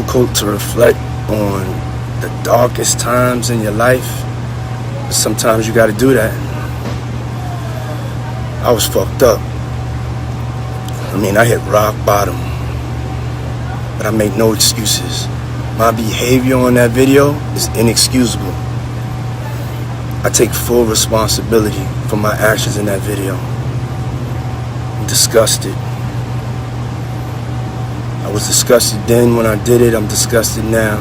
difficult to reflect on the darkest times in your life, but sometimes you gotta do that. I was fucked up. I hit rock bottom, but I make no excuses. My behavior on that video is inexcusable. I take full responsibility for my actions in that video. I'm disgusted. I was disgusted then when I did it. I'm disgusted now.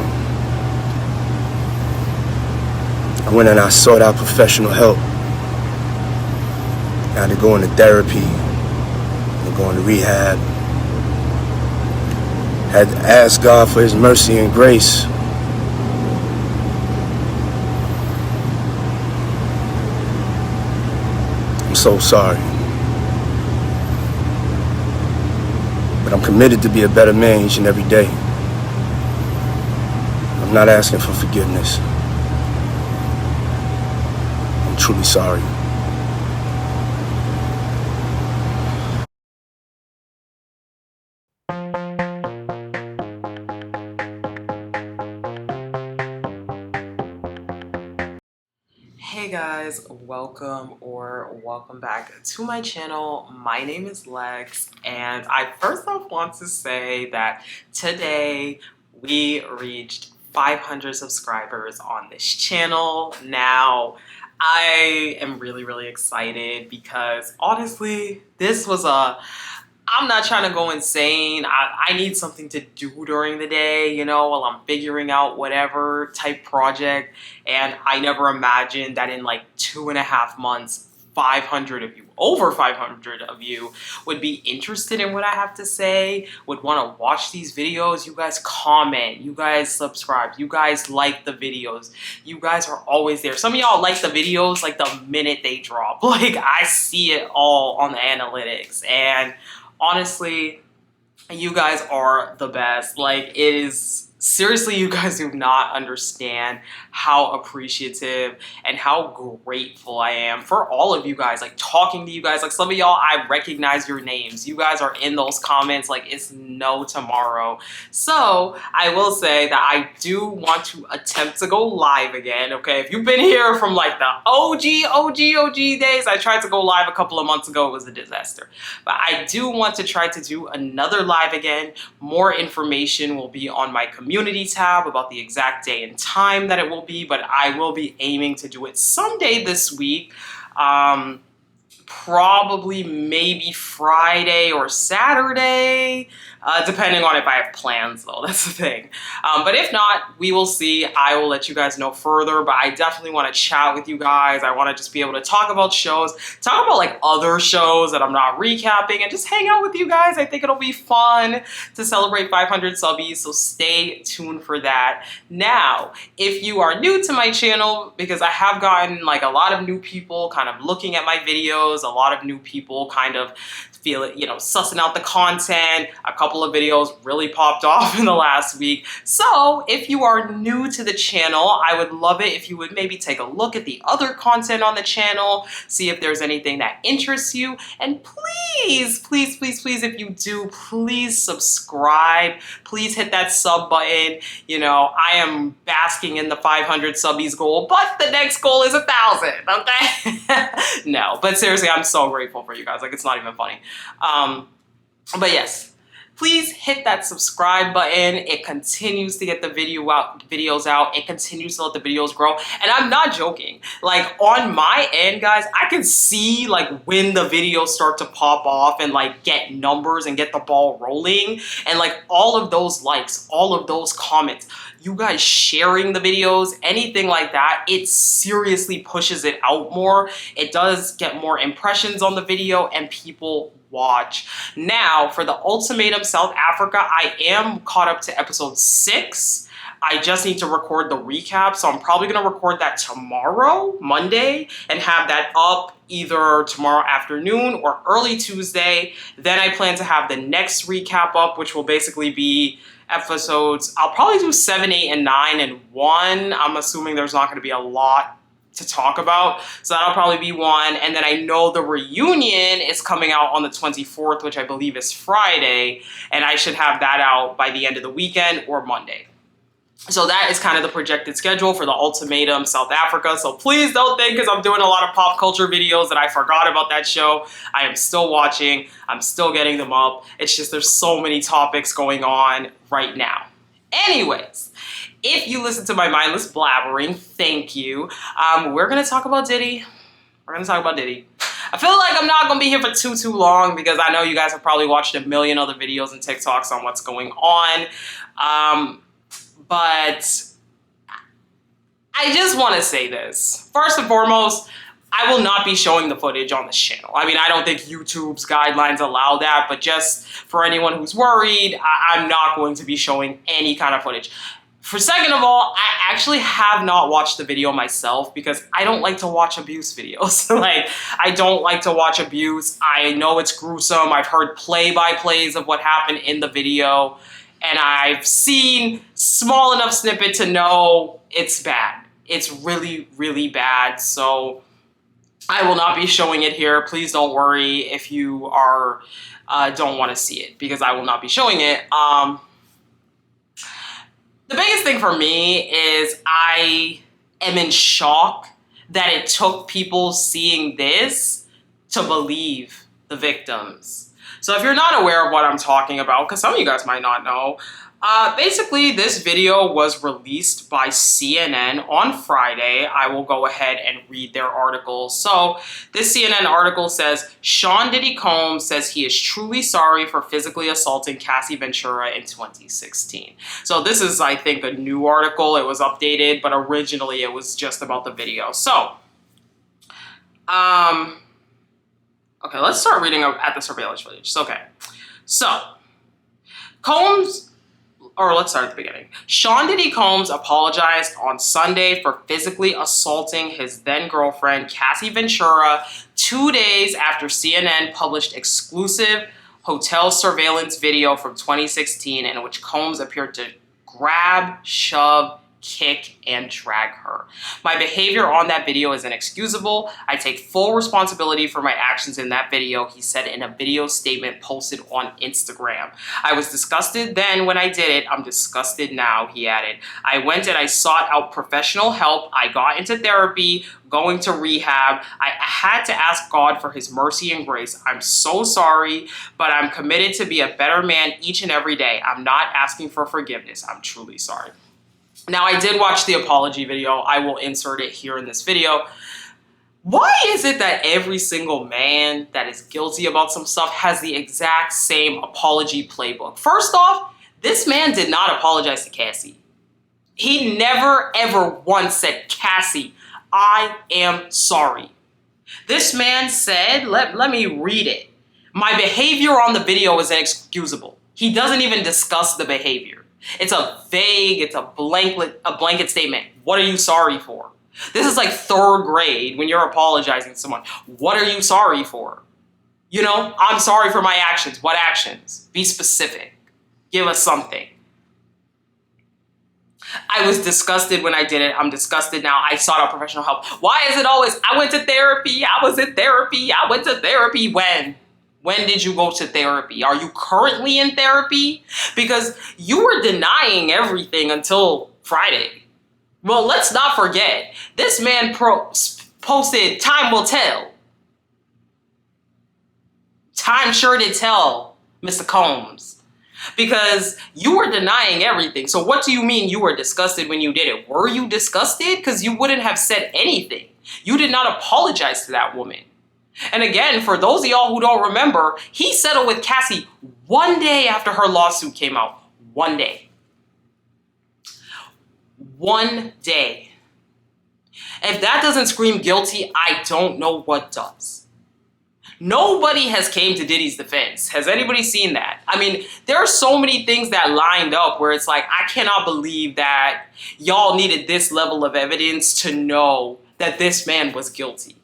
I went and I sought out professional help. I had to go into therapy, and go into rehab. Had to ask God for His mercy and grace. I'm so sorry. But I'm committed to be a better man each and every day. I'm not asking for forgiveness. I'm truly sorry. Hey guys, welcome back to my channel. My name is Lex, and I first off want to say that today we reached 500 subscribers on this channel. Now, I am really excited because honestly, I'm not trying to go insane. I need something to do during the day, while I'm figuring out whatever type project. And I never imagined that in like 2.5 months, 500 of you, over 500 of you would be interested in what I have to say, would want to watch these videos. You guys comment, you guys subscribe, you guys like the videos. You guys are always there. Some of y'all like the videos like the minute they drop. Like I see it all on the analytics, and honestly, you guys are the best. Like, it is seriously, you guys do not understand how appreciative and how grateful I am for all of you guys. Like, talking to you guys, like some of y'all, I recognize your names. You guys are in those comments like it's no tomorrow. So I will say that I do want to attempt to go live again. Okay, if you've been here from like the OG days, I tried to go live a couple of months ago. It was a disaster, but I do want to try to do another live again. More information will be on my community tab about the exact day and time that it will be, but I will be aiming to do it someday this week. Probably maybe Friday or Saturday, depending on if I have plans though, that's the thing. But if not, we will see. I will let you guys know further, but I definitely want to chat with you guys. I want to just be able to talk about shows, talk about like other shows that I'm not recapping, and just hang out with you guys. I think it'll be fun to celebrate 500 subbies, so stay tuned for that. Now, if you are new to my channel, because I have gotten like a lot of new people kind of looking at my videos, a lot of new people kind of feel it, sussing out the content. A couple of videos really popped off in the last week. So if you are new to the channel, I would love it if you would maybe take a look at the other content on the channel, see if there's anything that interests you, and please, if you do, please subscribe. Please hit that sub button. I am basking in the 500 subbies goal, but the next goal is 1,000, okay? No, but seriously, I'm so grateful for you guys. Like, it's not even funny. But yes, please hit that subscribe button. It continues to get the videos out. It continues to let the videos grow. And I'm not joking. Like, on my end, guys, I can see like when the videos start to pop off and like get numbers and get the ball rolling. And like all of those likes, all of those comments, you guys sharing the videos, anything like that, it seriously pushes it out more. It does get more impressions on the video and people watch. Now, for the Ultimatum South Africa, I am caught up to episode 6. I just need to record the recap, so I'm probably going to record that tomorrow, Monday, and have that up either tomorrow afternoon or early Tuesday. Then I plan to have the next recap up, which will basically be episodes. I'll probably do 7, 8, and 9 in one. I'm assuming there's not going to be a lot to talk about. So that'll probably be one. And then I know the reunion is coming out on the 24th, which I believe is Friday. And I should have that out by the end of the weekend or Monday. So that is kind of the projected schedule for the Ultimatum South Africa. So please don't think because I'm doing a lot of pop culture videos that I forgot about that show. I am still watching. I'm still getting them up. It's just there's so many topics going on right now. Anyways, if you listen to my mindless blabbering, thank you. We're going to talk about Diddy. We're going to talk about Diddy. I feel like I'm not going to be here for too long because I know you guys have probably watched a million other videos and TikToks on what's going on. But I just want to say this. First and foremost, I will not be showing the footage on this channel. I mean, I don't think YouTube's guidelines allow that, but just for anyone who's worried, I'm not going to be showing any kind of footage. For second of all, I actually have not watched the video myself because I don't like to watch abuse videos. Like, I don't like to watch abuse. I know it's gruesome. I've heard play-by-plays of what happened in the video. And I've seen small enough snippet to know it's bad. It's really, really bad. So I will not be showing it here. Please don't worry if you are don't want to see it because I will not be showing it. The biggest thing for me is I am in shock that it took people seeing this to believe the victims. So if you're not aware of what I'm talking about, because some of you guys might not know, basically this video was released by CNN on Friday. I will go ahead and read their article. So this CNN article says, Sean Diddy Combs says he is truly sorry for physically assaulting Cassie Ventura in 2016. So this is, I think, a new article. It was updated, but originally it was just about the video. So, okay, let's start reading at the surveillance footage. Okay, so let's start at the beginning. Sean Diddy Combs apologized on Sunday for physically assaulting his then-girlfriend, Cassie Ventura, 2 days after CNN published exclusive hotel surveillance video from 2016 in which Combs appeared to grab, shove, kick, and drag her. My behavior on that video is inexcusable. I take full responsibility for my actions in that video, he said in a video statement posted on Instagram. I was disgusted then when I did it. I'm disgusted now, he added. I went and I sought out professional help. I got into therapy, going to rehab. I had to ask God for his mercy and grace. I'm so sorry, but I'm committed to be a better man each and every day. I'm not asking for forgiveness. I'm truly sorry. Now, I did watch the apology video. I will insert it here in this video. Why is it that every single man that is guilty about some stuff has the exact same apology playbook? First off, this man did not apologize to Cassie. He never, ever once said, Cassie, I am sorry. This man said, let me read it. My behavior on the video is inexcusable. He doesn't even discuss the behavior. It's a vague, it's a blanket statement. What are you sorry for? This is like third grade when you're apologizing to someone. What are you sorry for? You know, I'm sorry for my actions. What actions? Be specific. Give us something. I was disgusted when I did it. I'm disgusted now. I sought out professional help. Why is it always, I went to therapy, I was in therapy, I went to therapy? When? When did you go to therapy? Are you currently in therapy? Because you were denying everything until Friday. Well, let's not forget, this man posted, time will tell. Time sure to tell, Mr. Combs. Because you were denying everything. So what do you mean you were disgusted when you did it? Were you disgusted? Because you wouldn't have said anything. You did not apologize to that woman. And again, for those of y'all who don't remember, he settled with Cassie 1 day after her lawsuit came out. 1 day. 1 day. If that doesn't scream guilty, I don't know what does. Nobody has came to Diddy's defense. Has anybody seen that? I mean, there are so many things that lined up where it's like, I cannot believe that y'all needed this level of evidence to know that this man was guilty.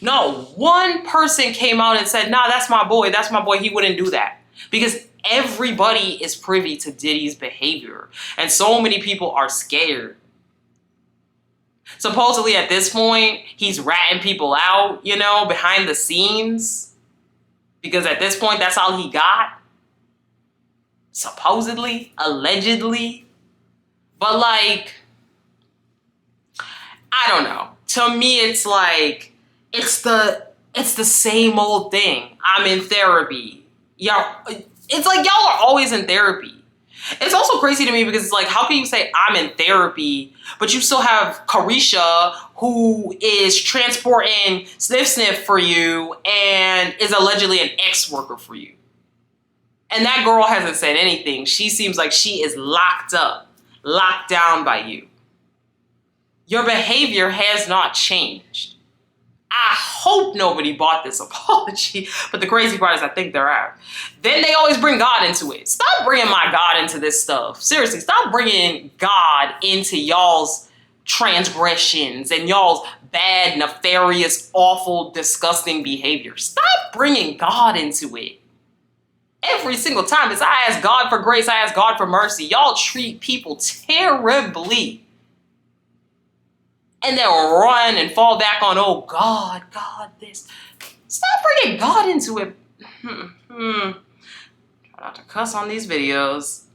No, one person came out and said, nah, that's my boy, he wouldn't do that. Because everybody is privy to Diddy's behavior. And so many people are scared. Supposedly at this point, he's ratting people out, you know, behind the scenes. Because at this point, that's all he got. Supposedly, allegedly. But like, I don't know. To me, it's like, it's the same old thing. I'm in therapy. Y'all, it's like y'all are always in therapy. It's also crazy to me because it's like, how can you say I'm in therapy, but you still have Carisha who is transporting Sniff for you and is allegedly an ex-worker for you. And that girl hasn't said anything. She seems like she is locked up, locked down by you. Your behavior has not changed. I hope nobody bought this apology, but the crazy part is I think they're out. Then they always bring God into it. Stop bringing my God into this stuff. Seriously, stop bringing God into y'all's transgressions and y'all's bad, nefarious, awful, disgusting behavior. Stop bringing God into it. Every single time it's I ask God for grace, I ask God for mercy. Y'all treat people terribly. And they'll run and fall back on, oh, God, this. Stop bringing God into it. Try not to cuss on these videos.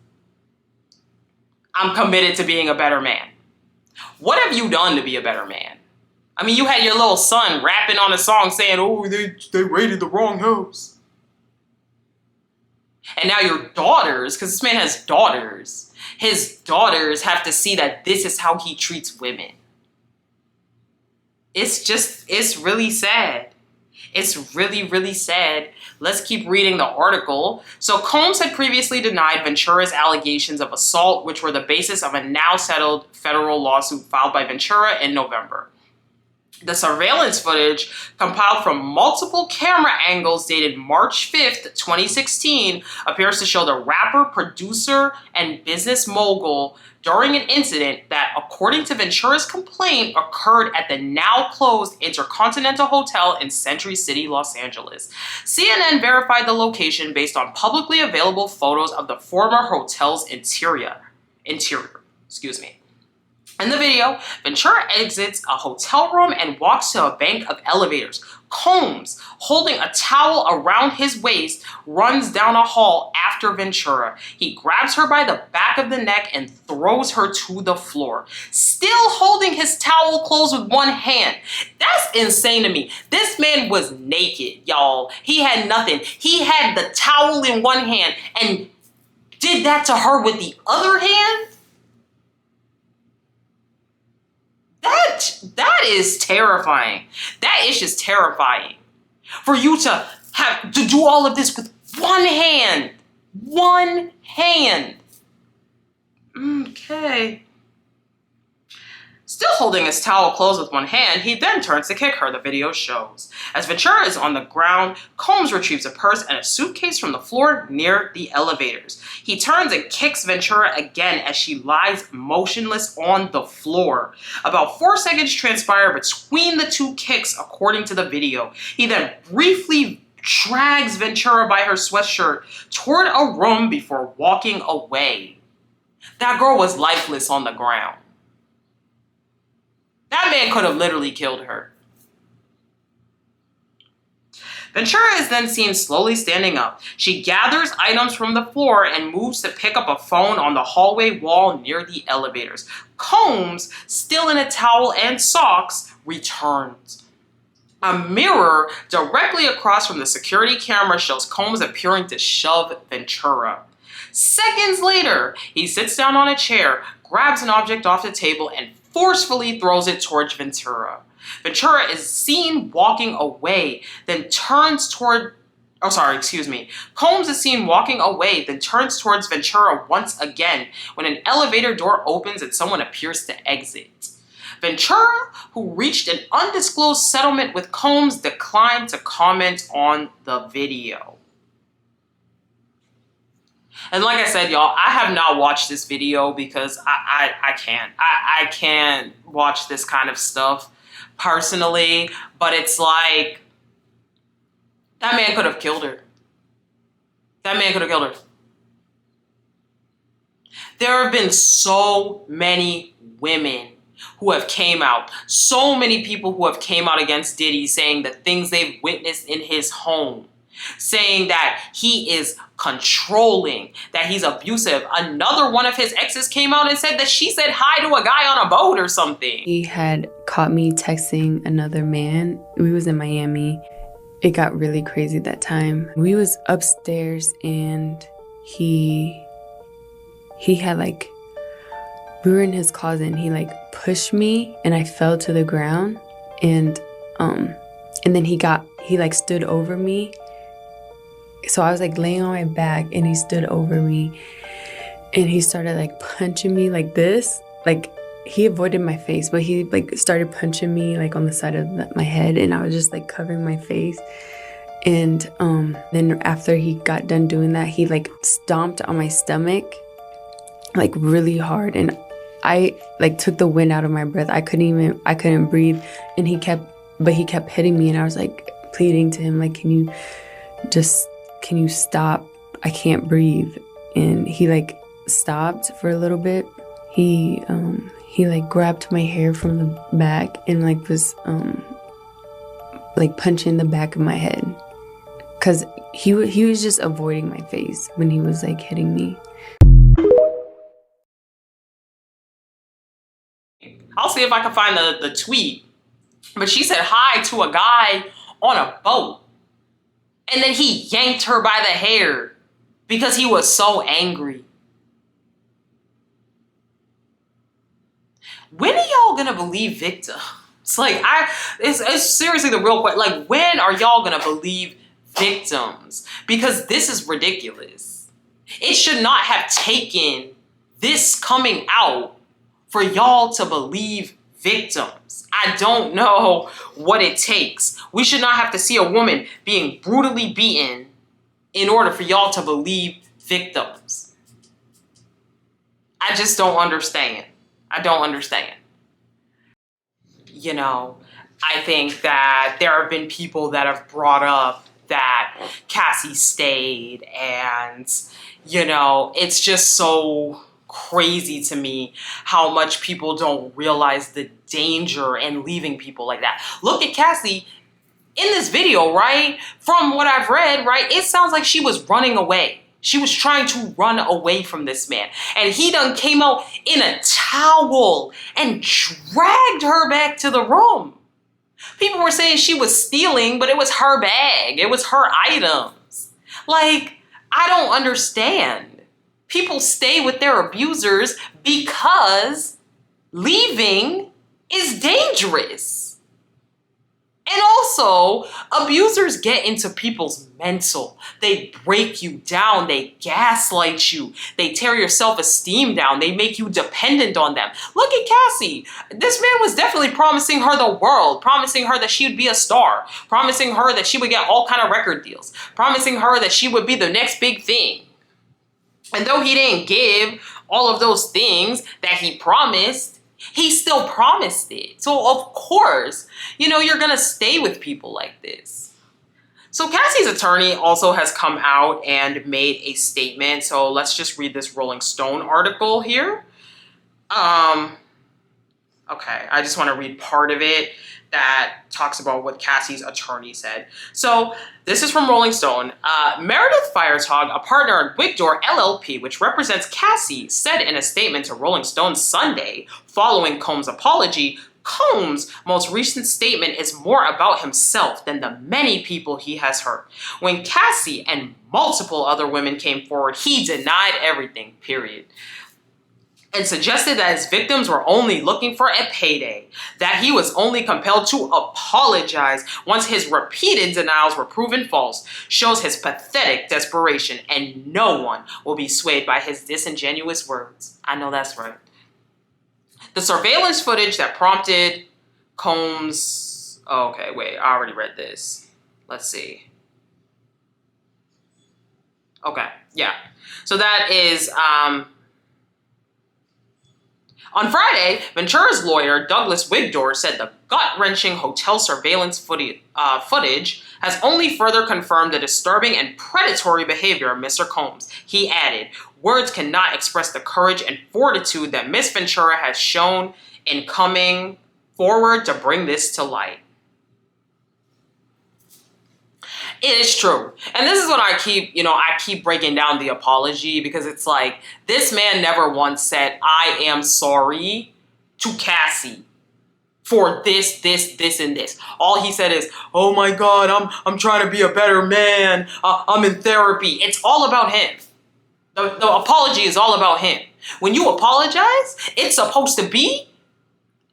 I'm committed to being a better man. What have you done to be a better man? I mean, you had your little son rapping on a song saying, oh, they raided the wrong house. And now your daughters, because this man has daughters, his daughters have to see that this is how he treats women. It's really sad. It's really, really sad. Let's keep reading the article. So Combs had previously denied Ventura's allegations of assault, which were the basis of a now settled federal lawsuit filed by Ventura in November. The surveillance footage, compiled from multiple camera angles dated March 5th, 2016, appears to show the rapper, producer, and business mogul during an incident that, according to Ventura's complaint, occurred at the now-closed Intercontinental Hotel in Century City, Los Angeles. CNN verified the location based on publicly available photos of the former hotel's interior. In the video, Ventura exits a hotel room and walks to a bank of elevators. Combs, holding a towel around his waist, runs down a hall after Ventura. He grabs her by the back of the neck and throws her to the floor, still holding his towel closed with one hand. That's insane to me. This man was naked, y'all. He had nothing. He had the towel in one hand and did that to her with the other hand? That is terrifying. That is just terrifying. For you to have to do all of this with one hand. One hand. Okay. Still holding his towel closed with one hand, he then turns to kick her, the video shows. As Ventura is on the ground, Combs retrieves a purse and a suitcase from the floor near the elevators. He turns and kicks Ventura again as she lies motionless on the floor. About 4 seconds transpire between the two kicks, according to the video. He then briefly drags Ventura by her sweatshirt toward a room before walking away. That girl was lifeless on the ground. That man could have literally killed her. Ventura is then seen slowly standing up. She gathers items from the floor and moves to pick up a phone on the hallway wall near the elevators. Combs, still in a towel and socks, returns. A mirror directly across from the security camera shows Combs appearing to shove Ventura. Seconds later, he sits down on a chair, grabs an object off the table, and forcefully throws it towards Ventura. Ventura is seen walking away, then turns toward... Combs is seen walking away, then turns towards Ventura once again when an elevator door opens and someone appears to exit. Ventura, who reached an undisclosed settlement with Combs, declined to comment on the video. And like I said, y'all, I have not watched this video because I can't. I can't watch this kind of stuff personally, but it's like, that man could have killed her. That man could have killed her. There have been so many women who have came out. So many people who have came out against Diddy, saying the things they've witnessed in his home, saying that he is controlling, that he's abusive. Another one of his exes came out and said that she said hi to a guy on a boat or something. He had caught me texting another man. We was in Miami. It got really crazy that time. We was upstairs and he had like, we were in his closet and he like pushed me and I fell to the ground, and then he like stood over me. So I was like laying on my back and he stood over me and he started like punching me like this. Like he avoided my face, but he like started punching me like on the side of my head, and I was just like covering my face. And then after he got done doing that, he like stomped on my stomach like really hard, and I like took the wind out of my breath. I couldn't breathe, and he kept hitting me, and I was like pleading to him like, can you stop? I can't breathe. And he like stopped for a little bit. He like grabbed my hair from the back and like was like punching the back of my head, because he was just avoiding my face when he was like hitting me. I'll see if I can find the tweet. But she said hi to a guy on a boat. And then he yanked her by the hair because he was so angry. When are y'all gonna believe victims? Like, it's seriously the real question. Like, when are y'all gonna believe victims? Because this is ridiculous. It should not have taken this coming out for y'all to believe victims. I don't know what it takes. We should not have to see a woman being brutally beaten in order for y'all to believe victims. I just don't understand. I don't understand. You know, I think that there have been people that have brought up that Cassie stayed, and, you know, it's just so crazy to me how much people don't realize the danger in leaving people like that. Look at Cassie in this video, right? From what I've read, right? It sounds like she was running away. She was trying to run away from this man. And he done came out in a towel and dragged her back to the room. People were saying she was stealing, but it was her bag. It was her items. Like, I don't understand. People stay with their abusers because leaving is dangerous. And also, abusers get into people's mental. They break you down. They gaslight you. They tear your self-esteem down. They make you dependent on them. Look at Cassie. This man was definitely promising her the world, promising her that she would be a star, promising her that she would get all kind of record deals, promising her that she would be the next big thing. And though he didn't give all of those things that he promised, he still promised it. So of course, you know, you're gonna stay with people like this. So Cassie's attorney also has come out and made a statement. So let's just read this Rolling Stone article here. Okay, I just want to read part of it that talks about what Cassie's attorney said. So this is from Rolling Stone. Meredith Firethog, a partner at Wigdor LLP, which represents Cassie, said in a statement to Rolling Stone Sunday, following Combs' apology, Combs' most recent statement is more about himself than the many people he has hurt. When Cassie and multiple other women came forward, he denied everything, period, and suggested that his victims were only looking for a payday, that he was only compelled to apologize once his repeated denials were proven false, shows his pathetic desperation, and no one will be swayed by his disingenuous words. I know that's right. The surveillance footage that prompted Combs... Okay, wait, I already read this. Let's see. Okay, yeah. So that is... On Friday, Ventura's lawyer, Douglas Wigdor, said the gut-wrenching hotel surveillance footage has only further confirmed the disturbing and predatory behavior of Mr. Combs. He added, "Words cannot express the courage and fortitude that Miss Ventura has shown in coming forward to bring this to light." It is true. And this is what I keep breaking down the apology, because it's like, this man never once said, "I am sorry" to Cassie for this, and this. All he said is, "Oh my God, I'm trying to be a better man. I'm in therapy." It's all about him. The apology is all about him. When you apologize, it's supposed to be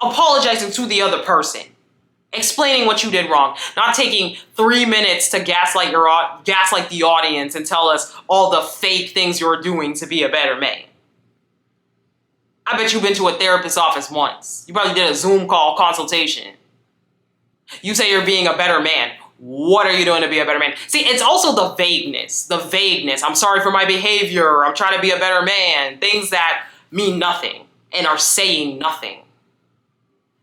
apologizing to the other person, explaining what you did wrong, not taking 3 minutes to gaslight the audience and tell us all the fake things you're doing to be a better man. I bet you've been to a therapist's office once. You probably did a Zoom call consultation. You say you're being a better man. What are you doing to be a better man? See, it's also the vagueness. "I'm sorry for my behavior. I'm trying to be a better man." Things that mean nothing and are saying nothing.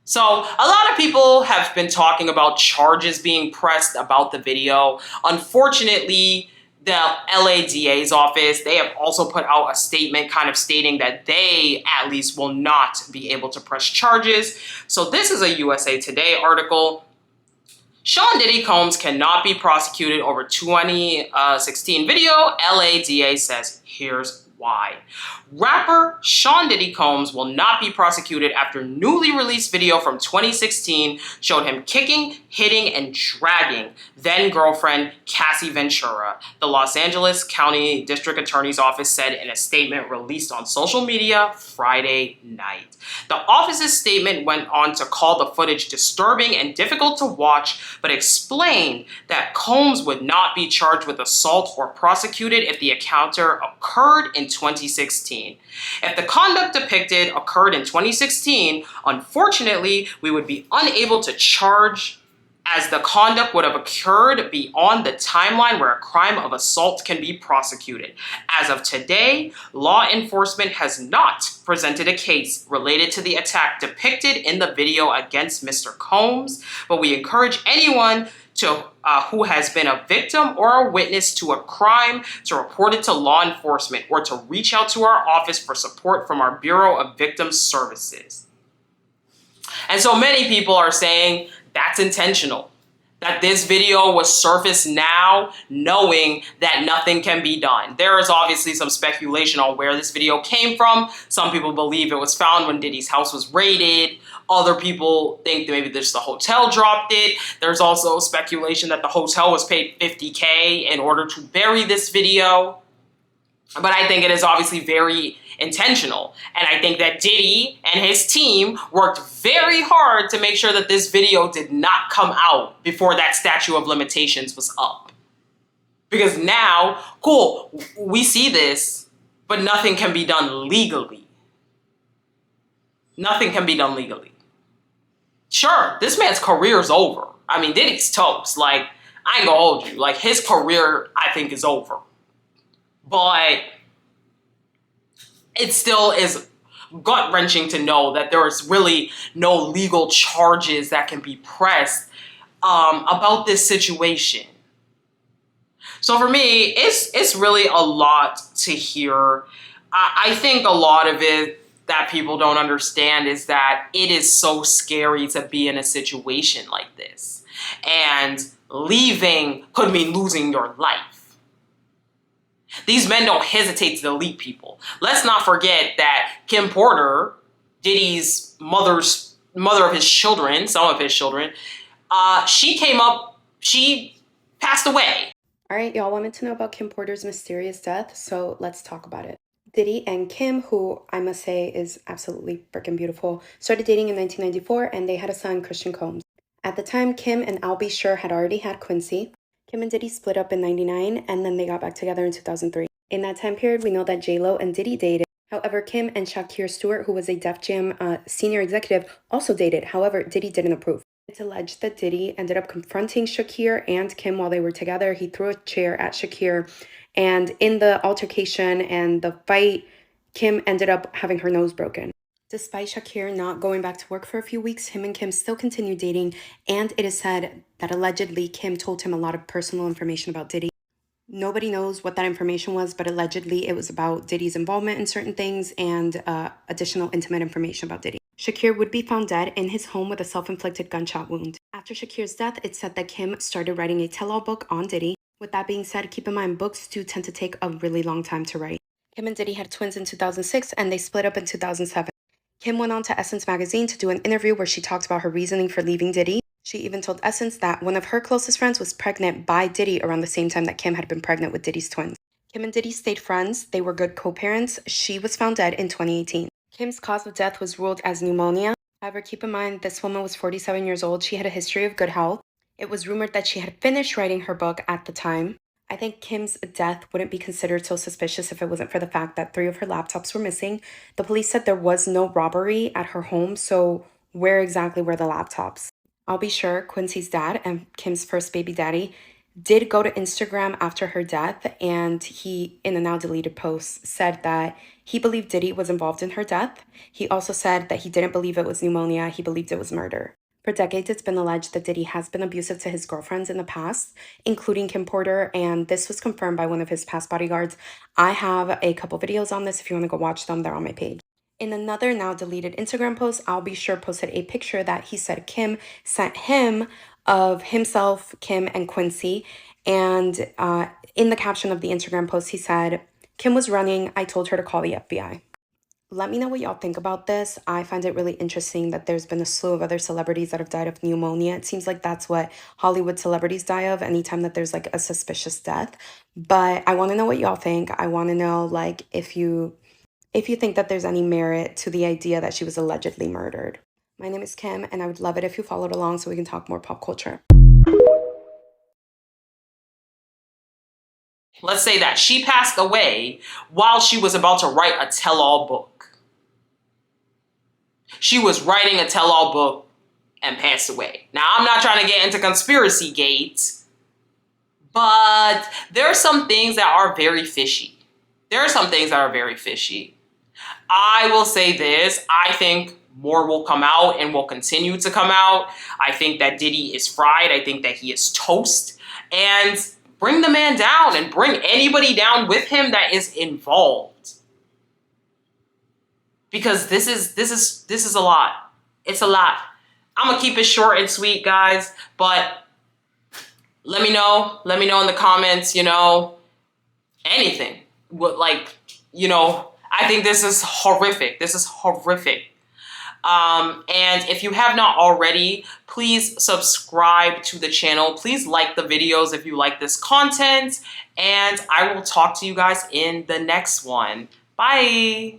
So a lot of people have been talking about charges being pressed about the video. Unfortunately, the LA DA's office, they have also put out a statement kind of stating that they at least will not be able to press charges. So this is a USA Today article. Sean Diddy Combs cannot be prosecuted over 2016 video. LA DA says, here's why. Rapper Sean Diddy Combs will not be prosecuted after newly released video from 2016 showed him kicking, hitting, and dragging then-girlfriend Cassie Ventura, the Los Angeles County District Attorney's Office said in a statement released on social media Friday night. The office's statement went on to call the footage disturbing and difficult to watch, but explained that Combs would not be charged with assault or prosecuted if the encounter occurred in 2016. If the conduct depicted occurred in 2016, unfortunately, we would be unable to charge, as the conduct would have occurred beyond the timeline where a crime of assault can be prosecuted. As of today, law enforcement has not presented a case related to the attack depicted in the video against Mr. Combs, but we encourage anyone who has been a victim or a witness to a crime to report it to law enforcement or to reach out to our office for support from our Bureau of Victim Services. And so many people are saying that's intentional, that this video was surfaced now knowing that nothing can be done. There is obviously some speculation on where this video came from. Some people believe it was found when Diddy's house was raided. Other people think that maybe just the hotel dropped it. There's also speculation that the hotel was paid $50K in order to bury this video. But I think it is obviously very intentional. And I think that Diddy and his team worked very hard to make sure that this video did not come out before that statute of limitations was up. Because now, cool, we see this, but nothing can be done legally. Nothing can be done legally. Sure, this man's career's over. I mean, Diddy's toast. Like, I ain't gonna hold you. Like, his career, I think, is over. But it still is gut-wrenching to know that there is really no legal charges that can be pressed about this situation. So for me, it's really a lot to hear. I think a lot of it that people don't understand is that it is so scary to be in a situation like this. And leaving could mean losing your life. These men don't hesitate to delete people. Let's not forget that Kim Porter, Diddy's mother of his children, some of his children, she passed away. All right, y'all wanted to know about Kim Porter's mysterious death, so let's talk about it. Diddy and Kim, who I must say is absolutely freaking beautiful, started dating in 1994 and they had a son, Christian Combs. At the time, Kim and I'll Be Sure had already had Quincy. Kim and Diddy split up in 99 and then they got back together in 2003. In that time period, we know that J-Lo and Diddy dated. However, Kim and Shakir Stewart, who was a Def Jam senior executive, also dated. However, Diddy didn't approve. It's alleged that Diddy ended up confronting Shakir and Kim while they were together. He threw a chair at Shakir, and in the altercation and the fight, Kim ended up having her nose broken. Despite Shakir not going back to work for a few weeks, him and Kim still continued dating, and it is said that allegedly Kim told him a lot of personal information about Diddy. Nobody knows what that information was, but allegedly it was about Diddy's involvement in certain things and additional intimate information about Diddy. Shakir would be found dead in his home with a self-inflicted gunshot wound. After Shakir's death, it's said that Kim started writing a tell-all book on Diddy. With that being said, keep in mind, books do tend to take a really long time to write. Kim and Diddy had twins in 2006, and they split up in 2007. Kim went on to Essence magazine to do an interview where she talked about her reasoning for leaving Diddy. She even told Essence that one of her closest friends was pregnant by Diddy around the same time that Kim had been pregnant with Diddy's twins. Kim and Diddy stayed friends. They were good co-parents. She was found dead in 2018. Kim's cause of death was ruled as pneumonia. However, keep in mind, this woman was 47 years old. She had a history of good health. It was rumored that she had finished writing her book at the time. I think Kim's death wouldn't be considered so suspicious if it wasn't for the fact that 3 of her laptops were missing. The police said there was no robbery at her home, so where exactly were the laptops? I'll be sure Quincy's dad and Kim's first baby daddy did go to Instagram after her death, and he, in a now deleted post, said that he believed Diddy was involved in her death. He also said that he didn't believe it was pneumonia, he believed it was murder. For decades, it's been alleged that Diddy has been abusive to his girlfriends in the past, including Kim Porter, and this was confirmed by one of his past bodyguards. I have a couple videos on this. If you want to go watch them, they're on my page. In another now deleted Instagram post, I'll be sure posted a picture that he said Kim sent him of himself, Kim, and Quincy. And in the caption of the Instagram post, he said, "Kim was running. I told her to call the FBI." Let me know what y'all think about this. I find it really interesting that there's been a slew of other celebrities that have died of pneumonia. It seems like that's what Hollywood celebrities die of anytime that there's like a suspicious death. But I want to know what y'all think. I want to know like if you think that there's any merit to the idea that she was allegedly murdered. My name is Kim, and I would love it if you followed along so we can talk more pop culture. Let's say that she passed away while she was about to write a tell-all book. She was writing a tell-all book and passed away. Now, I'm not trying to get into conspiracy gates, but there are some things that are very fishy. There are some things that are very fishy. I will say this. I think more will come out and will continue to come out. I think that Diddy is fried. I think that he is toast. And bring the man down and bring anybody down with him that is involved. Because this is a lot. It's a lot. I'm gonna keep it short and sweet, guys, but let me know. Let me know in the comments, you know, anything. What, like, you know, I think this is horrific. This is horrific. And if you have not already, please subscribe to the channel. Please like the videos if you like this content. And I will talk to you guys in the next one. Bye.